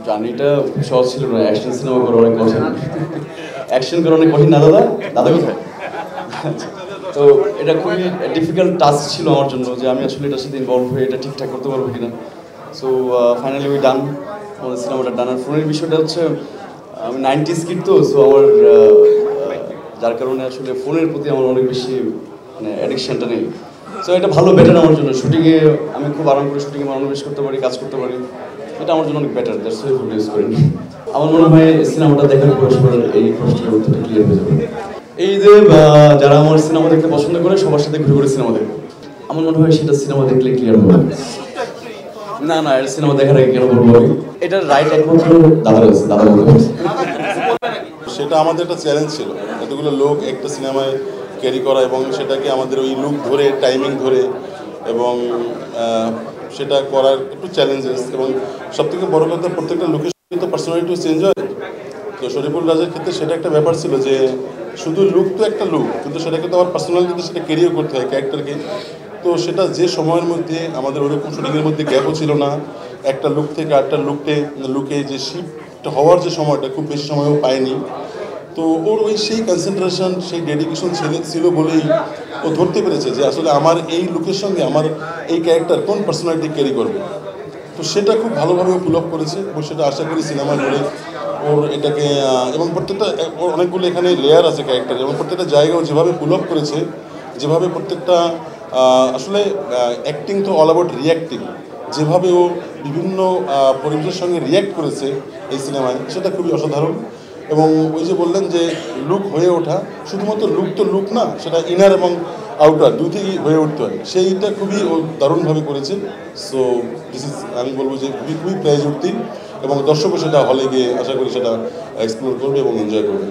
জার্নিটা সহজ ছিল না, অ্যাকশন সিনেমা করা অনেক কঠিন। অ্যাকশন করা অনেক কঠিন না দাদা? দাদা কোথায়? তো এটা খুবই ডিফিকাল্ট টাস্ক ছিল আমার জন্য, যে আমি আসলে এটার সাথে ইনভলভ হয়ে এটা ঠিকঠাক করতে পারবো কিনা। সো ফাইনালি উই ডান, আমাদের সিনেমাটা ডান। আর ফোনের বিষয়টা হচ্ছে আমি 90s কিড, তো সো আমার যার কারণে আসলে ফোনের প্রতি আমার অনেক বেশি মানে অ্যাডিকশনটা নেই। সো এটা ভালো, বেটার আমার জন্য। শুটিংয়ে আমি খুব আরাম করে শুটিংয়ে মনোনিবেশ করতে পারি, কাজ করতে পারি। এটা আমার জন্য অনেক better, that's why phone use করি। আমার মনে হয় সিনেমাটা দেখার পর সবার এই প্রশ্নের উত্তরটা ক্লিয়ার হয়ে যাবে। এই যে যারা আমার সিনেমা দেখতে পছন্দ করে সবার সাথে ঘুরে ঘুরে সিনেমা দেখবে, আমার মনে হয় সেটা সিনেমা দেখলে ক্লিয়ার হবে। না না, এটা সিনেমা দেখার আগে কেন বলবো আমি? এটার রাইট একমাত্র দাদার আছে, দাদা বলতে পারছে। সেটা আমাদের একটা চ্যালেঞ্জ ছিল, এতগুলো লোক একটা সিনেমায় ক্যারি করা এবং সেটাকে আমাদের ওই লুক ধরে, টাইমিং ধরে এবং সেটা করার একটু চ্যালেঞ্জেস। এবং সবথেকে বড় কথা, প্রত্যেকটা লোকের তো পার্সোনালিটিও চেঞ্জ হয়। তো শরীফুল রাজের ক্ষেত্রে সেটা একটা ব্যাপার ছিল যে শুধু লুক তো একটা লুক, কিন্তু সেটাকে তো আবার পার্সোনালিটিতে সেটা ক্যারিও করতে হয় ক্যারেক্টারকে। তো সেটা যে সময়ের মধ্যে আমাদের ওরকম শুটিংয়ের মধ্যে গ্যাপও ছিল না, একটা লুক থেকে আরেকটা লুকে যে শিফট হওয়ার যে সময়টা খুব বেশি সময়ও পায়নি। তো ওর ওই সেই কনসেন্ট্রেশন, সেই ডেডিকেশন ছিল বলেই ও ধরতে পেরেছে যে আসলে আমার এই লুকের সঙ্গে আমার এই ক্যারেক্টার কোন পার্সোনালিটি ক্যারি করবে। তো সেটা খুব ভালোভাবে পুল আপ করেছে এবং সেটা আশা করি সিনেমা করে ওর এটাকে এবং প্রত্যেকটা ওর অনেকগুলো এখানে লেয়ার আছে ক্যারেক্টার, এবং প্রত্যেকটা জায়গাও যেভাবে পুল আপ করেছে, যেভাবে প্রত্যেকটা আসলে অ্যাক্টিং তো অল অ্যাবাউট রিয়্যাক্টিং, যেভাবে ও বিভিন্ন পরিবেশের সঙ্গে রিয়্যাক্ট করেছে এই সিনেমায়, সেটা খুবই অসাধারণ। এবং ওই যে বললেন যে লুক হয়ে ওঠা, শুধুমাত্র লুক তো লুক না, সেটা ইনার এবং আউটার দুই থেকেই হয়ে উঠতে হয়, সেইটা খুবই ও দারুণভাবে করেছে। সো দিস ইজ, আমি বলবো যে খুবই খুবই প্রাইজ উঠতি এবং দর্শকও সেটা হলে গিয়ে আশা করি সেটা এক্সপ্লোর করবে এবং এনজয় করবে।